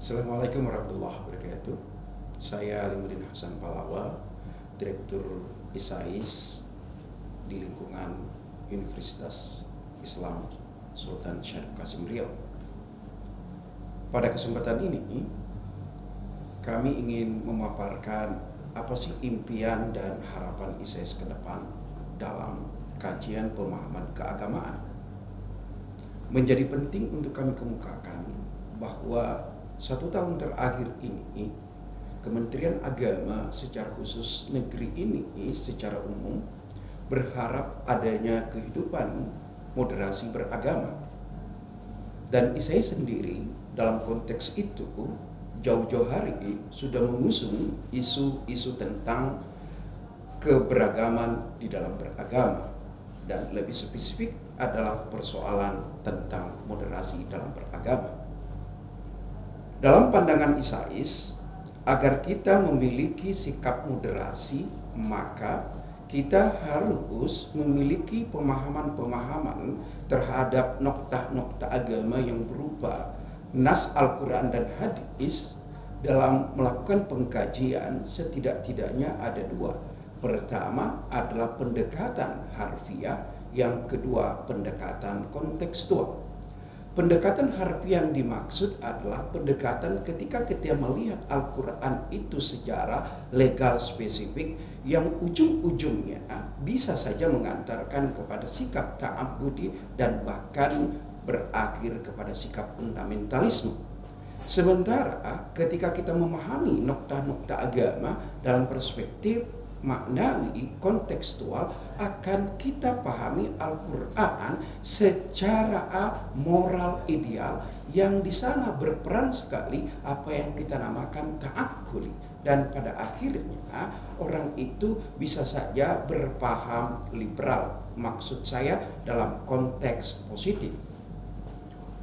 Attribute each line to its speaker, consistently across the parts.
Speaker 1: Assalamualaikum warahmatullahi wabarakatuh. Saya Alimuddin Hasan Palawa, Direktur ISAIS di lingkungan Universitas Islam Sultan Syarif Qasim Riau. Pada kesempatan ini, kami ingin memaparkan apa sih impian dan harapan ISAIS ke depan dalam kajian pemahaman keagamaan. Menjadi penting untuk kami kemukakan bahwa 1 tahun terakhir ini, Kementerian Agama secara khusus negeri ini secara umum berharap adanya kehidupan moderasi beragama. Dan saya sendiri dalam konteks itu jauh-jauh hari sudah mengusung isu-isu tentang keberagaman di dalam beragama. Dan lebih spesifik adalah persoalan tentang moderasi dalam beragama. Dalam pandangan ISAIS, agar kita memiliki sikap moderasi, maka kita harus memiliki pemahaman-pemahaman terhadap nokta-nokta agama yang berupa nas Al-Quran dan hadis. Dalam melakukan pengkajian setidak-tidaknya ada 2. Pertama adalah pendekatan harfiah, yang kedua pendekatan kontekstual. Pendekatan harfiah yang dimaksud adalah pendekatan ketika kita melihat Al-Quran itu secara legal spesifik yang ujung-ujungnya bisa saja mengantarkan kepada sikap ta'abbudi dan bahkan berakhir kepada sikap fundamentalisme. Sementara ketika kita memahami nokta-nokta agama dalam perspektif maknawi kontekstual, akan kita pahami Al-Quran secara moral ideal yang di sana berperan sekali apa yang kita namakan ta'akkuli, dan pada akhirnya orang itu bisa saja berpaham liberal, maksud saya dalam konteks positif.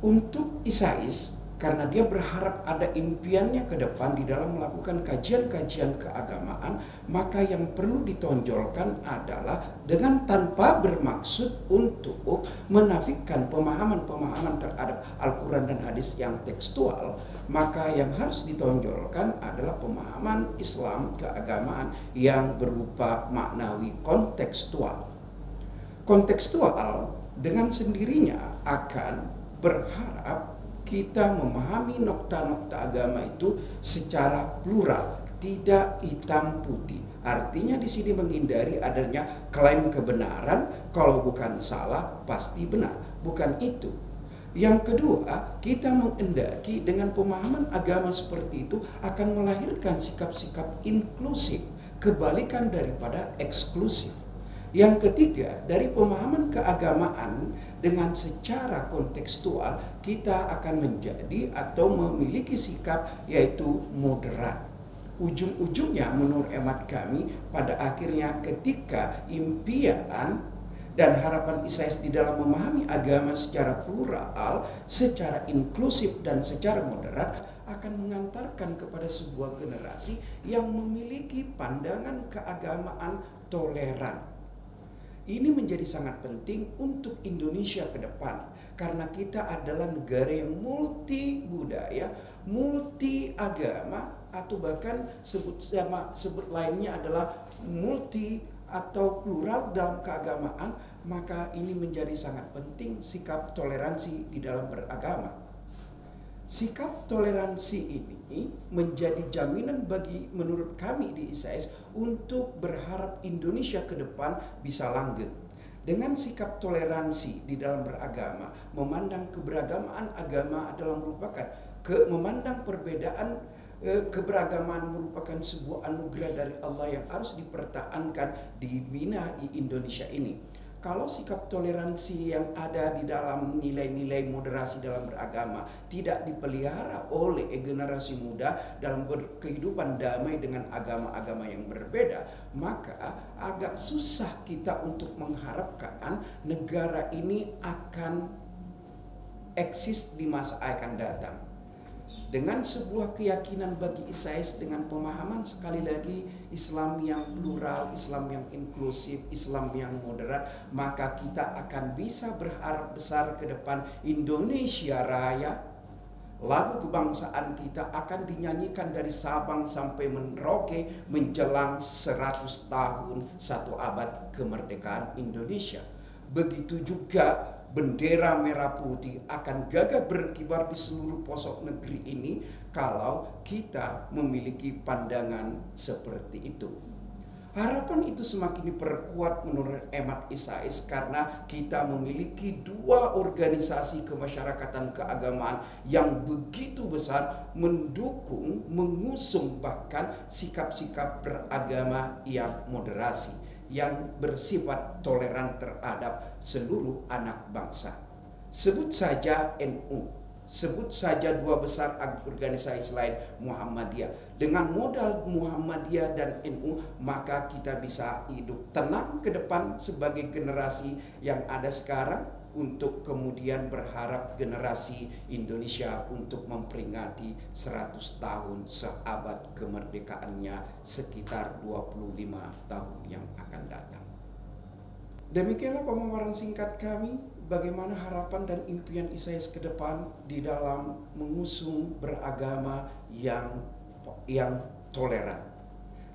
Speaker 1: Untuk ISAIS, karena dia berharap ada impiannya ke depan di dalam melakukan kajian-kajian keagamaan, maka yang perlu ditonjolkan adalah dengan tanpa bermaksud untuk menafikan pemahaman-pemahaman terhadap Al-Quran dan hadis yang tekstual, maka yang harus ditonjolkan adalah pemahaman Islam keagamaan yang berupa maknawi kontekstual. Kontekstual dengan sendirinya akan berharap kita memahami nokta-nokta agama itu secara plural, tidak hitam putih. Artinya di sini menghindari adanya klaim kebenaran, kalau bukan salah pasti benar. Bukan itu. Yang kedua, kita menghendaki dengan pemahaman agama seperti itu akan melahirkan sikap-sikap inklusif, kebalikan daripada eksklusif. Yang ketiga, dari pemahaman keagamaan dengan secara kontekstual, kita akan menjadi atau memiliki sikap yaitu moderat. Ujung-ujungnya menurut hemat kami, pada akhirnya ketika impian dan harapan ISAIS di dalam memahami agama secara plural, secara inklusif dan secara moderat akan mengantarkan kepada sebuah generasi yang memiliki pandangan keagamaan toleran. Ini menjadi sangat penting untuk Indonesia ke depan, karena kita adalah negara yang multi budaya, multi agama, atau bahkan sebut lainnya adalah multi atau plural dalam keagamaan. Maka ini menjadi sangat penting sikap toleransi di dalam beragama. Sikap toleransi ini menjadi jaminan bagi menurut kami di ISAIS untuk berharap Indonesia ke depan bisa langgeng. Dengan sikap toleransi di dalam beragama, memandang keberagaman agama adalah merupakan memandang perbedaan keberagaman merupakan sebuah anugerah dari Allah yang harus dipertahankan, dibina di Indonesia ini. Kalau sikap toleransi yang ada di dalam nilai-nilai moderasi dalam beragama tidak dipelihara oleh generasi muda dalam berkehidupan damai dengan agama-agama yang berbeda, maka agak susah kita untuk mengharapkan negara ini akan eksis di masa akan datang. Dengan sebuah keyakinan bagi ISAIS, dengan pemahaman sekali lagi Islam yang plural, Islam yang inklusif, Islam yang moderat, maka kita akan bisa berharap besar ke depan Indonesia Raya lagu kebangsaan kita akan dinyanyikan dari Sabang sampai Merauke menjelang 100 tahun, 1 abad kemerdekaan Indonesia. Begitu juga bendera merah putih akan gagah berkibar di seluruh pelosok negeri ini kalau kita memiliki pandangan seperti itu. Harapan itu semakin diperkuat menurut Hemat Isais karena kita memiliki 2 organisasi kemasyarakatan keagamaan yang begitu besar mendukung, mengusung bahkan sikap-sikap beragama yang moderasi, yang bersifat toleran terhadap seluruh anak bangsa. Sebut saja NU. Sebut saja 2 besar organisasi lain Muhammadiyah. Dengan modal Muhammadiyah dan NU, maka kita bisa hidup tenang ke depan sebagai generasi yang ada sekarang, untuk kemudian berharap generasi Indonesia untuk memperingati 100 tahun seabad kemerdekaannya sekitar 25 tahun yang akan datang. Demikianlah pemaparan singkat kami bagaimana harapan dan impian Isais ke depan di dalam mengusung beragama yang toleran.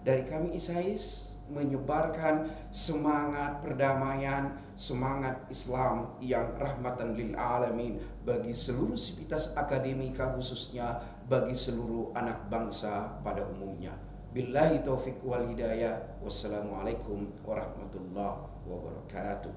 Speaker 1: Dari kami Isais menyebarkan semangat perdamaian, semangat Islam yang rahmatan lil alamin bagi seluruh sivitas akademika, khususnya bagi seluruh anak bangsa pada umumnya. Billahi taufiq wal hidayah. Wassalamualaikum warahmatullahi wabarakatuh.